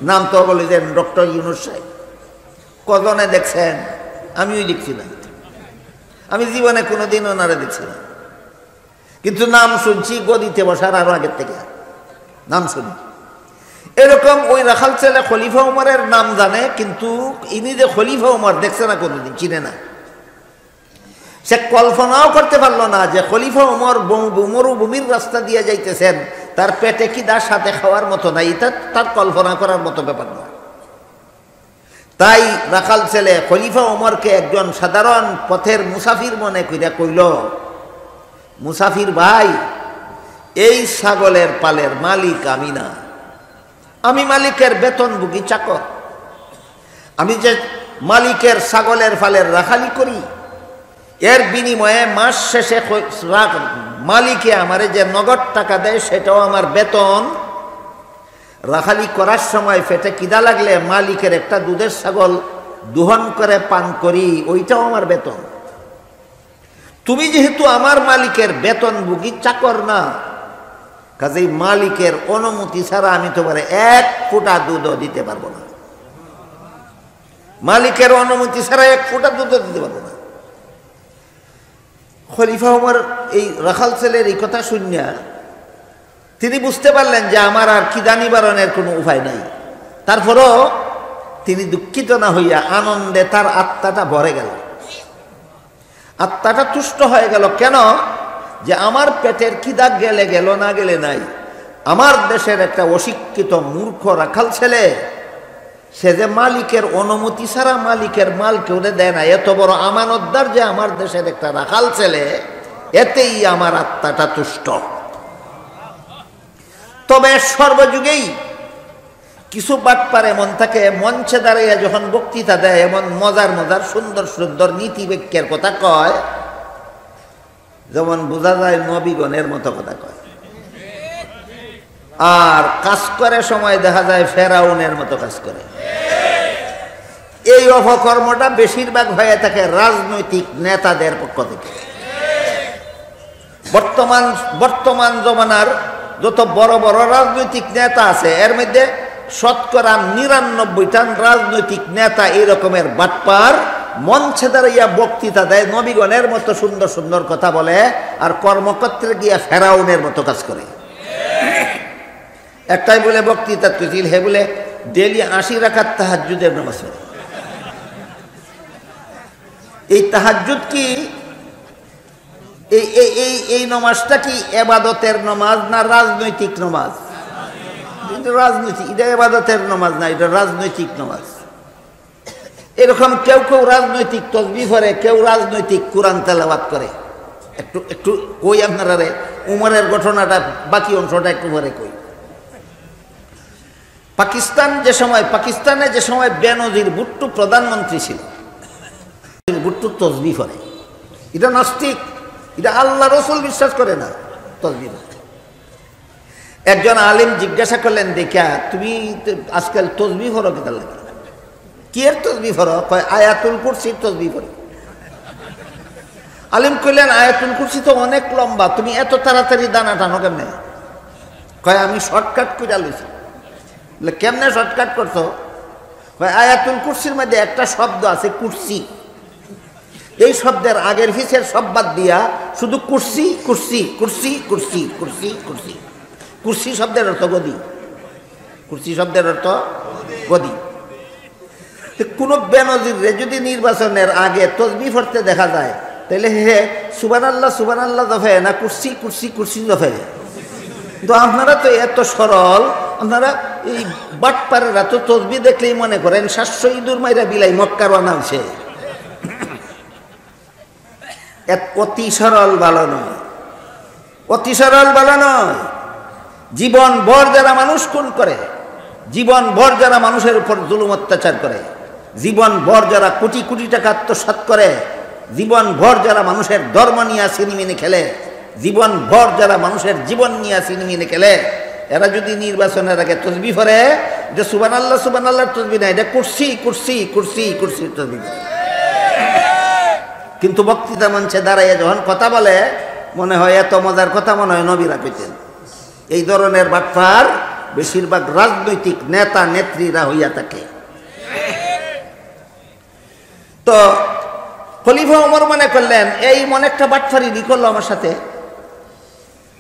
Speaker 1: নাম তো বলেছেন ডক্টর ইউনূস সাহেব। কজনে দেখছেন? আমিও দেখছি না, আমি জীবনে কোনোদিন ওনারা দেখছি না, কিন্তু নাম শুনছি গদিতে বসার আরো আগের থেকে নাম শুনি। এরকম ওই রাখাল ছেলে খলিফা উমরের নাম জানে, কিন্তু ইনি যে খলিফা উমর দেখছে না কোনোদিন, চিনে না। সে কল্পনাও করতে পারলো না যে খলিফা উমর মরুভূমির রাস্তা দিয়ে যাইতেছেন, তার পেটে খিদার সাথে খাওয়ার মতো নাই, এটা তার কল্পনা করার মতো ব্যাপার না। তাই রাখাল ছেলে খলিফা উমরকে একজন সাধারণ পথের মুসাফির মনে কইরা কইল, মুসাফির ভাই, এই ছাগলের পালের মালিক আমি না, আমি মালিকের বেতনভোগী চাকর। আমি যে মালিকের ছাগলের পালের রাখালি করি, এর বিনিময়ে মাস শেষে মালিকে আমারে যে নগদ টাকা দেয় সেটাও আমার বেতন। রাখালি করার সময় পেটে খিদা লাগলে মালিকের একটা দুধের ছাগল দোহন করে পান করি, ওইটাও আমার বেতন। তুমি যেহেতু আমার মালিকের বেতনভোগী চাকর না, কাজেই মালিকের অনুমতি ছাড়া আমি তোমার এক ফোঁটা দুধও দিতে পারবো না। মালিকের অনুমতি ছাড়া এক ফোঁটা দুধও দিতে পারবো না। খলিফা উমর এই রাখাল ছেলের এই কথা শুনিয়া তিনি বুঝতে পারলেন যে আমার আর খিদা নিবারণের কোনো উপায় নাই। তারপরও তিনি দুঃখিত না হইয়া আনন্দে তার আত্মাটা ভরে গেল, আত্মাটা তুষ্ট হয়ে গেল। কেন? যে আমার পেটের খিদা গেলে গেল, না গেলে নাই। আমার দেশের একটা অশিক্ষিত মূর্খ রাখাল ছেলে, সে যে মালিকের অনুমতি ছাড়া মালিকের মাল কেউ দেয় না, এত বড় আমানতদার যে আমার দেশের একটা রাখাল ছেলে, এতেই আমার আত্মাটা তুষ্ট। তবে সর্বযুগেই কিছু বাটপার এমন থাকে, মঞ্চে দাঁড়িয়ে যখন বক্তৃতা দেয় এমন মজার মজার সুন্দর সুন্দর নীতি বাক্যের কথা কয়, যেমন বোঝা যায় নবীগণের মতো কথা কয়, আর কাজ করে সময় দেখা যায় ফেরাউনের মতো কাজ করে। এই অপকর্মটা বেশিরভাগ হয়ে থাকে রাজনৈতিক নেতাদের পক্ষ থেকে। বর্তমান জমানার যত বড় বড় রাজনৈতিক নেতা আছে, এর মধ্যে শতকরা ৯৯টা রাজনৈতিক নেতা এই রকমের বাটপার, মঞ্চে দাঁড়িয়ে বক্তৃতা দেয়, নবীগণের মতো সুন্দর সুন্দর কথা বলে, আর কর্মক্ষেত্রে গিয়া ফেরাউনের মতো কাজ করে। একটাই বলে বক্তৃতা তুছিল, হে বলে ডেলি ৮০ রাকাত তাহাজ্জুদের নামাজ পড়ে। এই তাহাজ্জুদ কি, এই নামাজটা কি ইবাদতের নামাজ না রাজনৈতিক নামাজ? রাজনৈতিক, এটা ইবাদতের নামাজ না, এটা রাজনৈতিক নামাজ। এরকম কেউ কেউ রাজনৈতিক তসবিহ পড়ে, কেউ রাজনৈতিক কোরআন তেলাওয়াত করে। একটু কই আপনারা রে উমরের ঘটনাটা, বাকি অংশটা একটু পরে কই। পাকিস্তানে যে সময় বেনজির ভুট্টো প্রধানমন্ত্রী ছিল, ভুট্টো তসবিহ পড়ে। এটা নাস্তিক, এটা আল্লাহ রসুল বিশ্বাস করে না, তসবিহ। একজন আলিম জিজ্ঞাসা করলেন, দেখা তুমি আজকাল তসবিহ পড়ো কেটা লাগে? কি এর তসবিহ পড়ো? কয় আয়াতুল কুরসির তসবিহ পড়ি। আলিম কইলেন, আয়াতুল কুরসি তো অনেক লম্বা, তুমি এত তাড়াতাড়ি দানা টানো কেমনে? কয় আমি শর্টকাট করে লইছি। কেমনে শর্টকাট করছো? কয় আয়াতুল কুরসির মধ্যে একটা শব্দ আছে কুরসি, এই শব্দের আগের পিছের সব বাদ দিয়া শুধু কুরসি কুরসি কুরসি কুরসি কুরসি কুরসি। কুরসি শব্দের অর্থ গদি, কুরসি শব্দের অর্থ গদি। কোন বেনজিরে যদি নির্বাচনের আগে তসবিহ পড়তে দেখা যায়, তাহলে হে সুবহানাল্লাহ দফে না কুরসি কুরসি কুরসি দফে? কিন্তু আপনারা তো এত সরল, আপনারা এই বাটপারেরা তো তসবিহ দেখলেই মনে করেন ৭০০ ইঁদুর মাইরা বিলাই মক্কা রওনা হইছে। অতি সরল ভালো নয়, অতি সরল ভালো নয়। জীবন ভর যারা মানুষ খুন করে, জীবন ভর যারা মানুষের উপর জুলুম অত্যাচার করে, জীবন ভর যারা কোটি কোটি টাকা আত্মসাৎ করে, জীবন ভর যারা মানুষের ধর্ম নিয়ে সিনেমিনে খেলে, জীবন ভর যারা মানুষের জীবন নিয়ে সিনেমিনে খেলে, এরা যদি নির্বাচনের আগে তসবিহ পড়ে, এটা সুবহানাল্লাহর তসবিহ না, এটা কুরসি কুরসি কুরসি কুরসির তসবিহ। কিন্তু বক্তৃতা মঞ্চে দাঁড়াইয়া যখন কথা বলে, মনে হয় এত মজার কথা মনে হয় নবীরা কইতেন। এই ধরনের বাটপার বেশিরভাগ রাজনৈতিক নেতা নেত্রীরা হইয়া থাকে। তো খলিফা ওমর মনে করলেন, এই মনে একটা বাটপারি করলো আমার সাথে,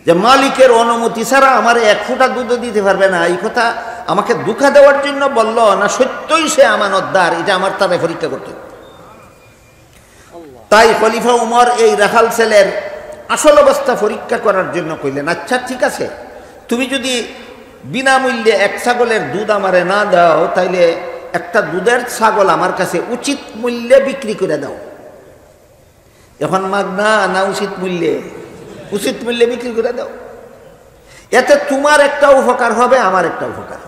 Speaker 1: যে মালিকের অনুমতি ছাড়া আমার এক ফোঁটা দুধ দিতে পারবে না। এই কথা আমাকে ধোঁকা দেওয়ার জন্য বলল, না সত্যই সে আমানতদার, এটা আমার তারে পরীক্ষা করতে। তাই খলিফা উমর এই রাখাল ছেলের আসল অবস্থা পরীক্ষা করার জন্য কইলেন, আচ্ছা ঠিক আছে, তুমি যদি বিনামূল্যে এক ছাগলের দুধ আমারে না দাও, তাইলে একটা দুধের ছাগল আমার কাছে উচিত মূল্যে বিক্রি করে দাও। এখন মাগনা না উচিত মূল্যে? উচিত মূল্যে বিক্রি করে দাও। এতে তোমার একটা উপকার হবে, আমার একটা উপকার।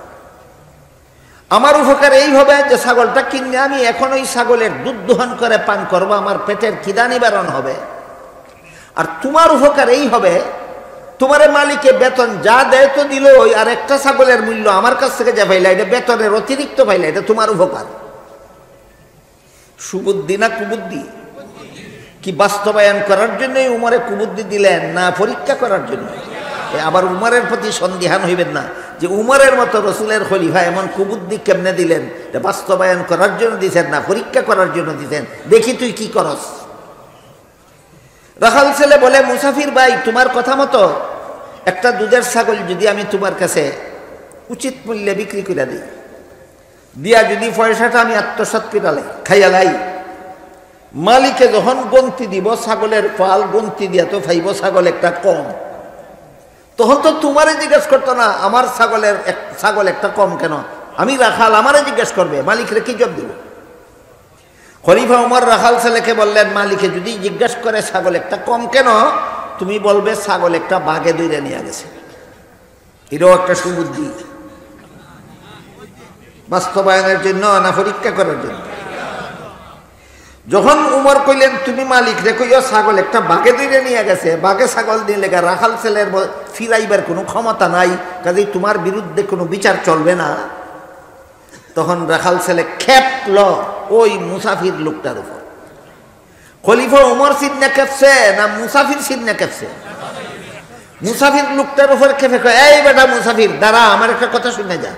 Speaker 1: আমার উপকার এই হবে যে ছাগলটা কিনে আমি এখন ওই ছাগলের দুধ দোহন করে পান করবো, আমার পেটের খিদা নিবারণ হবে। আর তোমার উপকার এই হবে, তোমার মালিকে বেতন যা দেয় তো দিল, আর একটা ছাগলের মূল্য আমার কাছ থেকে যা পাইলা, এটা বেতনের অতিরিক্ত পাইলা, এটা তোমার উপকার। সুবুদ্ধি না কুবুদ্ধি? কি বাস্তবায়ন করার জন্যই উমরে কুবুদ্ধি দিলেন, না পরীক্ষা করার জন্য? আবার উমরের প্রতি সন্দিহান হইবেন না যে উমরের মতো রসুলের খলিফা এমন কুবুদ্ধি কেমনে দিলেন? এটা বাস্তবায়ন করার জন্য দিতেন না পরীক্ষা করার জন্য দিতেন, দেখি তুই কি করস। রাখাল ছেলে বলে, মুসাফির ভাই, তোমার কথা মতো একটা দুধের ছাগল যদি আমি তোমার কাছে উচিত মূল্যে বিক্রি করে দিই, দিয়া যদি পয়সাটা আমি আত্মসাৎ করে খাইয়া লাই, মালিকে যখন গন্তি দিব ছাগলের পাল গন্তি দিয়া তো ফাইব ছাগল একটা কম, তখন তো তোমারে জিজ্ঞেস করতো না আমার ছাগল একটা কম কেন, আমি রাখাল আমারে জিজ্ঞেস করবে, মালিকরে কি জবাব দিব? খলিফা উমর রাখাল ছেলেকে বললেন, মালিকে যদি জিজ্ঞেস করে ছাগল একটা কম কেন, তুমি বলবে ছাগল একটা বাঘে দৌড়ে নিয়ে গেছে। এটাও একটা সুবুদ্ধি, বাস্তবায়নের জন্য না পরীক্ষা করার জন্য। যখন উমর কইলেন তুমি মালিক রে কইও ছাগল একটা বাঘে দৌড়ে নিয়ে গেছে, বাঘে ছাগল দিয়ে লেগা রাখাল ছেলের ফিরাইবার কোনো ক্ষমতা নাই, কাজেই তোমার বিরুদ্ধে কোনো বিচার চলবে না, তখন রাখাল ছেলে খেপল ওই মুসাফির লোকটার উপর। খলিফা উমর সিদ্দিক খেপছে না মুসাফির সিদ্দিক খেপছে? মুসাফির লোকটার উপর খেপে কয়, এই বেটা মুসাফির দাঁড়া, আমার একটা কথা শুনে যা,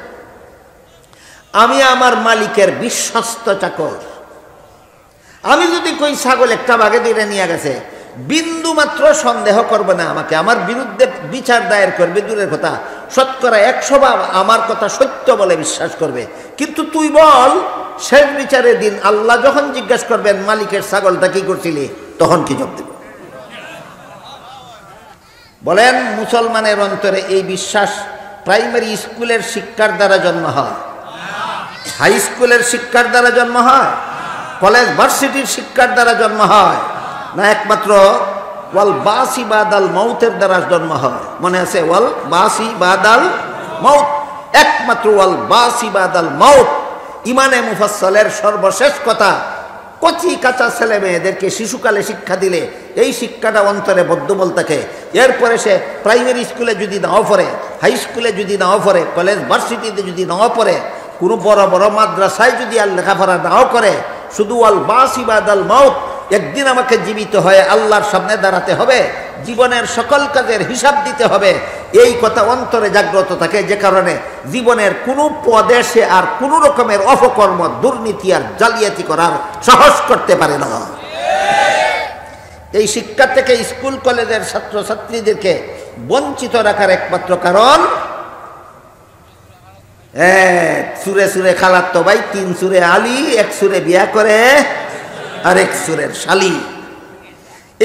Speaker 1: আমি আমার মালিকের বিশ্বস্ত চাকর, আমি যদি কই ছাগল একটা বাঘে দৌড়ে নিয়ে গেছে, বিন্দু মাত্র সন্দেহ করবে না আমাকে, আমার বিরুদ্ধে বিচার দায়ের করবে দূরের কথা, শতকরা 100 আমার কথা সত্য বলে বিশ্বাস করবে। কিন্তু তুই বল, শেষ বিচারের দিন আল্লাহ যখন জিজ্ঞাসা করবেন মালিকের ছাগলটা কি করছিলি, তখন কি জবাব দেব? বলেন, মুসলমানের অন্তরে এই বিশ্বাস প্রাইমারি স্কুলের শিক্ষার দ্বারা জন্ম হয়, হাই স্কুলের শিক্ষার দ্বারা জন্ম হয়, কলেজ ভার্সিটির শিক্ষার দ্বারা জন্ম হয়, না একমাত্র ওয়াল বাসি বাদাল মাউতের দ্বারা জন্ম হয়? মনে আছে? ওয়াল বাসি বাদাল মাউত, একমাত্র ওয়াল বাসি বাদাল মাউত। ইমানে মুফাসসালের সর্বশেষ কথা, কচি কাঁচা ছেলে মেয়েদেরকে শিশুকালে শিক্ষা দিলে এই শিক্ষাটা অন্তরে বদ্ধমূল থাকে। এরপরে সে প্রাইমারি স্কুলে যদি নাও পড়ে, হাই স্কুলে যদি নাও পড়ে, কলেজ ভার্সিটিতে যদি নাও পড়ে, কোনো বড় বড় মাদ্রাসায় যদি আর লেখাপড়া নাও করে, শুধু ওয়াল বাসি বাদাল মাউত, একদিন আমাকে জীবিত হয়ে আল্লাহর সামনে দাঁড়াতে হবে, জীবনের সকল কাজের হিসাব দিতে হবে, এই কথা অন্তরে জাগ্রত থাকে, যে কারণে জীবনের কোনো পদে সে আর কোনো রকমের অপকর্ম, দুর্নীতি আর জালিয়াতি করার সাহস করতে পারে না। এই শিক্ষা থেকে স্কুল কলেজের ছাত্রছাত্রীদেরকে বঞ্চিত রাখার একমাত্র কারণ, সুরে সুরে খালাতো ভাই, 3 সুরে আলী, 1 সুরে বিয়া করে আরেক সুরের শালি।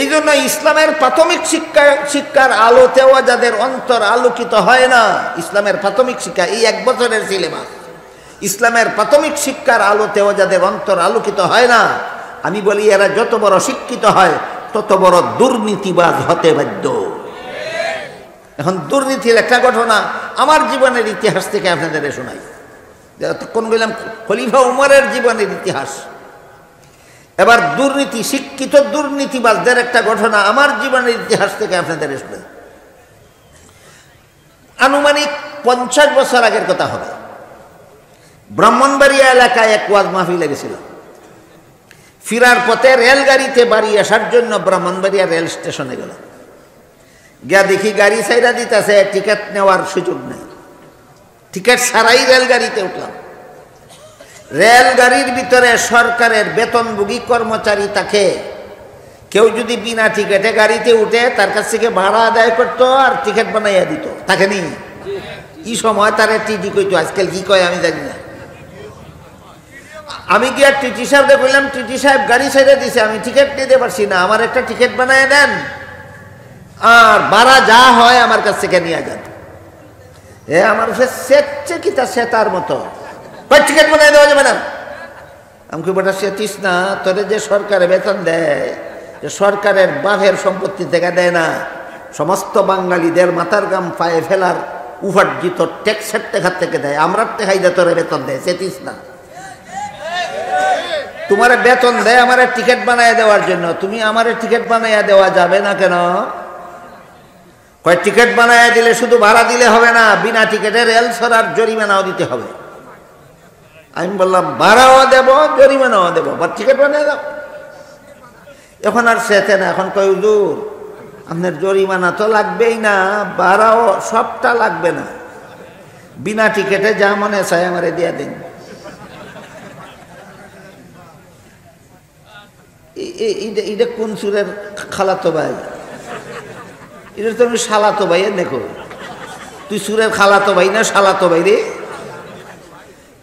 Speaker 1: এই জন্য ইসলামের প্রাথমিক শিক্ষার আলোতেও যাদের অন্তর আলোকিত হয় না, ইসলামের প্রাথমিক শিক্ষা এই 1 বছরের সিলেবাস, ইসলামের প্রাথমিক শিক্ষার আলোতেও যাদের অন্তর আলোকিত হয় না, আমি বলি এরা যত বড় শিক্ষিত হয় তত বড় দুর্নীতিবাজ হতে বাধ্য। এখন দুর্নীতির একটা ঘটনা আমার জীবনের ইতিহাস থেকে আপনাদের শোনাই, কোন বললাম খলিফা উমরের জীবনের ইতিহাস। এবার দুর্নীতি, শিক্ষিত দুর্নীতিবাজদের একটা ঘটনা আমার জীবনের ইতিহাস থেকে আপনাদের শোনাই। আনুমানিক 50 বছর আগের কথা হবে। ব্রাহ্মণবাড়িয়া এলাকায় এক ওয়াজ মাহফিল লেগেছিল। ফিরার পথে রেলগাড়িতে বাড়ি আসার জন্য ব্রাহ্মণবাড়িয়া রেল স্টেশনে গেল, গিয়া দেখি গাড়ি ছাইরা দিতেছে, টিকিট নেওয়ার সুযোগ নেই, টিকিট ছাড়াই রেলগাড়িতে উঠলাম। রেলগাড়ির ভিতরে সরকারের বেতনভোগী কর্মচারী থাকে, কেউ যদি বিনা টিকিটে গাড়িতে উঠে তার কাছ থেকে ভাড়া আদায় করতো আর টিকিট বানাইয়া দিত, তাকে নি এই সময় তারা টিটি কইতো, আজকাল কি কয় আমি জানি না। আমি গিয়া টিটি সাহেবকে বললাম, টিটি সাহেব গাড়ি ছেড়ে দিছে, আমি টিকিট নিতে পারছি না, আমার একটা টিকিট বানায় দেন, আর ভাড়া যা হয় আমার কাছ থেকে নিয়ে যান। আমার সেচ্ছে কি তা সেতার মতো, টিকিট বানাই দেওয়া যাবে না। আমি বেটা সেতিস না, তোরে যে সরকারে বেতন দেয়, যে সরকারের বাপের সম্পত্তি থেকে দেয় না, সমস্ত বাঙালিদের মাথার গাম পায়ে ফেলার উপার্জিত ট্যাক্সের টাকা থেকে দেয়, আমরা টেকাই দিয়ে তোরে বেতন দেয়, সেতিস না। তোমার বেতন দেয় আমার টিকিট বানাইয়া দেওয়ার জন্য, তুমি আমার টিকিট বানাইয়া দেওয়া যাবে না কেন? কয় টিকিট বানাইয়া দিলে শুধু ভাড়া দিলে হবে না, বিনা টিকিটে রেল ছাড়ার জরিমানাও দিতে হবে। আমি বললাম ভাড়াও দেব, জরিমানাও দেবো, বা টিকিট বানিয়ে দাও। এখন আর সেতে না, এখন কয় হুজুর আপনার জরিমানা তো লাগবেই না, ভাড়াও সবটা লাগবে না, বিনা টিকিটে যা মনে চায় আমারে দিয়ে দিন। এটা কোন সুরের খালাতো ভাই? এটা তুমি শালাতো ভাই দেখো, তুই সুরের খালাতো ভাই না শালাতো ভাই রে?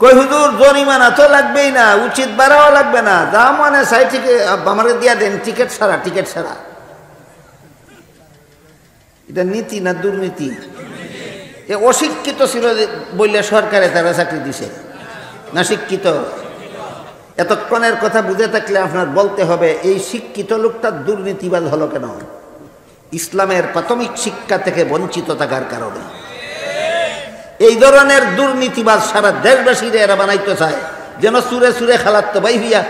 Speaker 1: কই হুজুর জরিমানা তো লাগবেই না, উচিত বাড়াও লাগবে না, যা মানে চাই ঠিক আমাকে দিয়া দেন, টিকিট ছাড়া, টিকিট ছাড়া। এটা নীতি না দুর্নীতি? এ অশিক্ষিত ছিল বললে সরকারে তারা চাকরি দিছে, না শিক্ষিত? এতক্ষণের কথা বুঝে থাকলে আপনার বলতে হবে এই শিক্ষিত লোকটা দুর্নীতিবাজ হলো কেন? ইসলামের প্রাথমিক শিক্ষা থেকে বঞ্চিত থাকার কারণে। এই ধরনের দুর্নীতিবাজ সারা দেশবাসীরা এরা বানাইতে চায়, যেন সুরে সুরে খালাত্ত ভাই হইয়া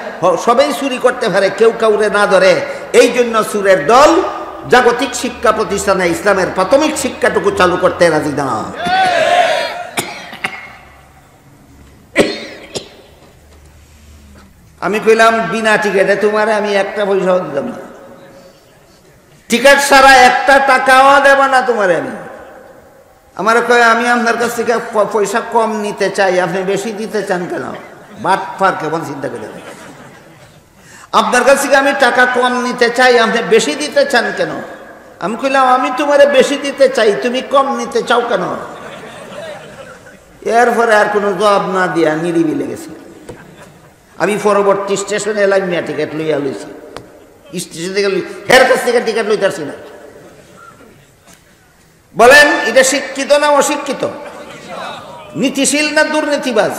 Speaker 1: সবাই চুরি করতে পারে, কেউ কাউরে না ধরে। এই জন্য সুরের দল জাগতিক শিক্ষা প্রতিষ্ঠানে ইসলামের প্রাথমিক শিক্ষাটুকু চালু করতে রাজি না। আমি কইলাম বিনা টিকেটে তোমার আমি একটা পয়সাও দিতাম না, টিকিট ছাড়া একটা টাকাও দেব না তোমার। আমার কয় আমি আপনার কাছ থেকে পয়সা কম নিতে চাই, আপনি বেশি দিতে চান কেন? বাট ফার কেমন চিন্তা করে, আপনার কাছ থেকে আমি টাকা কম নিতে চাই, আপনি বেশি দিতে চান কেন? আমি কইলাম আমি তোমারে বেশি দিতে চাই, তুমি কম নিতে চাও কেন? এরপরে আর কোনো জবাব না দিয়া নিরিবিলে গেছে। আমি পরবর্তী স্টেশনে এলাম, মিয়া টিকিট লইয়া লইছি, স্টেশন থেকে হের কাছ থেকে টিকিট লইতারছি না। বলেন এটা শিক্ষিত না অশিক্ষিত? নীতিশীল না দুর্নীতিবাজ?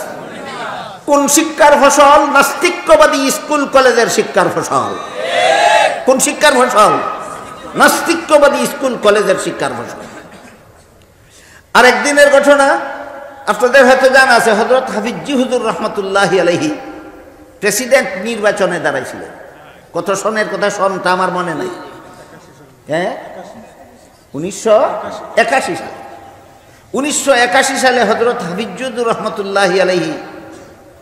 Speaker 1: কোন শিক্ষার ফসল? নাস্তিক্যবাদী স্কুল কলেজের শিক্ষার ফসল। কোন শিক্ষার ফসল? নাস্তিক্যবাদী স্কুল কলেজের শিক্ষার ফসল। আরেকদিনের ঘটনা আপনাদের হয়তো জানা আছে, হযরত হাফিজি হুজুর রহমতুল্লাহি আলাইহি প্রেসিডেন্ট নির্বাচনে দাঁড়াইছিলেন। কত সনের কথা, সনটা আমার মনে নাই। হ্যাঁ, 1981 সালে। 1981 সালে হযরত হাফিজি হুজুর রহমতুল্লাহি আলাইহি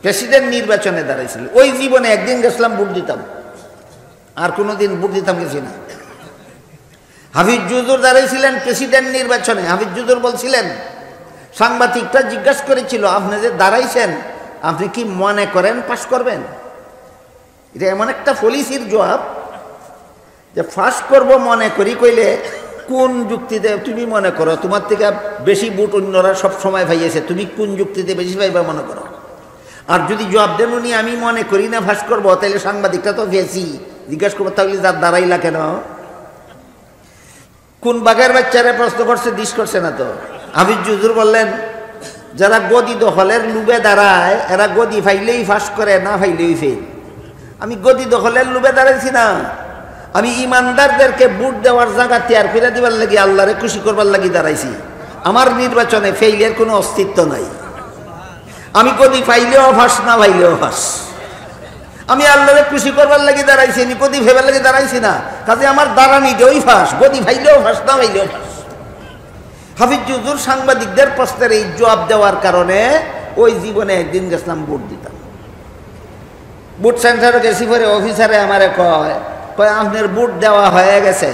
Speaker 1: প্রেসিডেন্ট নির্বাচনে দাঁড়াইছিলেন। ওই জীবনে একদিন গেছিলাম ভোট দিতাম, আর কোনোদিন ভোট দিতাম গেছি না। হাফিজ হুজুর দাঁড়াইছিলেন প্রেসিডেন্ট নির্বাচনে। হাফিজ হুজুর বলছিলেন, সাংবাদিকটা জিজ্ঞাসা করেছিল আপনি যে দাঁড়াইছেন আপনি কি মনে করেন পাশ করবেন? এটা এমন একটা পলিসির জবাব যে পাশ করব মনে করি কইলে কোন যুক্তিতে তুমি মনে করো? তোমার থেকে বেশি ভোট অন্যরা সব সময় পাইয়েছে, তুমি কোন যুক্তিতে বেশি পাইবা মনে করো? আর যদি জবাব দেন উনি আমি মনে করি না পাশ করবো, তাহলে সাংবাদিকটা তো বেশি জিজ্ঞাসা করবো তাহলে যার দাঁড়াইলা কেন? কোন বাঘের বাচ্চারা প্রশ্ন করছে, দিস করছে না তো। হাফিজ হুজুর বললেন, যারা গদি দখলের লুবে দাঁড়ায় এরা গদি ফাইলেই ফাঁস করে, না ফাইলেই ফেল। আমি গদি দখলের লুবে দাঁড়াইছি না, আমি ইমানদারদেরকে ভোট দেওয়ার জায়গা তৈরি করে দিবার লাগি, আল্লাহরে খুশি করবার লাগি দাঁড়াইছি। আমার নির্বাচনে ফেইলের কোনো অস্তিত্ব নাই। আমি গদি ফাইলেও ফাঁস, না ফাইলেও ফাঁস। আমি আল্লাহরে খুশি করবার লাগি দাঁড়াইছি, আমি গদি ফেবার লাগি দাঁড়াইছি না। কাজে আমার দাঁড়ানিটাই ফাঁস, গদি ফাইলেও ফাঁস, না ফাইলেও ফাঁস। হাফিজ হুজুর সাংবাদিকদের প্রশ্নের এই জবাব দেওয়ার কারণে ওই জীবনে একদিন গেছিলাম ভোট দিতাম। ভোট সেন্টারে গেছি, পরে অফিসারে আমারে কয় আপনার ভোট দেওয়া হয়ে গেছে।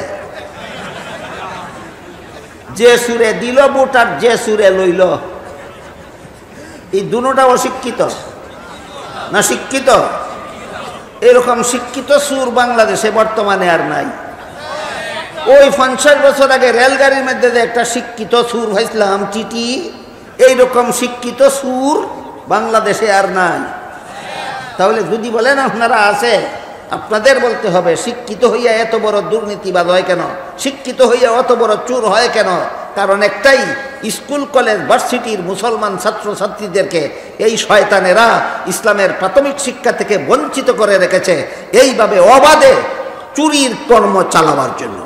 Speaker 1: যে সুরে দিল ভোট আর যে সুরে লইল, এই দুটোটা অশিক্ষিত না শিক্ষিত? এরকম শিক্ষিত সুর বাংলাদেশে বর্তমানে আর নাই। ওই 50 বছর আগে রেলগাড়ির মধ্যে যে একটা শিক্ষিত সুর ভাইছিলাম টিটি, এইরকম শিক্ষিত সুর বাংলাদেশে আর নাই। তাহলে যদি বলেন আপনারা আছে, আপনাদের বলতে হবে শিক্ষিত হইয়া এত বড় দুর্নীতিবাদ হয় কেন? শিক্ষিত হইয়া অত বড় চোর হয় কেন? কারণ একটাই, স্কুল কলেজ ভার্সিটির মুসলমান ছাত্রছাত্রীদেরকে এই শয়তানেরা ইসলামের প্রাথমিক শিক্ষা থেকে বঞ্চিত করে রেখেছে, এইভাবে অবাধে চুরির কর্ম চালাবার জন্য।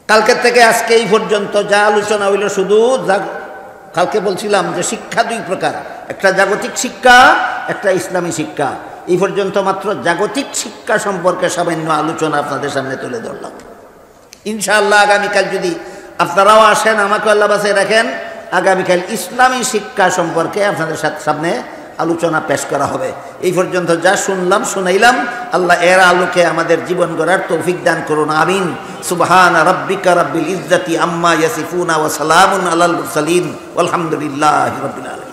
Speaker 1: কালকের থেকে আজকে এই পর্যন্ত যা আলোচনা হইল, শুধু কালকে বলছিলাম যে শিক্ষা দুই প্রকার, একটা জাগতিক শিক্ষা, একটা ইসলামী শিক্ষা। এই পর্যন্ত মাত্র জাগতিক শিক্ষা সম্পর্কে সামান্য আলোচনা আপনাদের সামনে তুলে ধরলাম। ইনশাআল্লাহ আগামীকাল যদি আপনারাও আসেন, আমাকে আল্লাহ বাঁচিয়ে রাখেন, আগামীকাল ইসলামী শিক্ষা সম্পর্কে আপনাদের সামনে আলোচনা পেশ করা হবে। এই পর্যন্ত যা শুনলাম শুনাইলাম, আল্লাহ এর আলোকে আমাদের জীবন গড়ার তৌফিক দান করুন, আমিন। সুবহান রাব্বিকা রাব্বিল ইজ্জাতি আম্মা ইয়াসিফুনা ওয়া সালামুন আলাল মুরসালিন ওয়ালহামদুলিল্লাহি রাব্বিল আলামিন।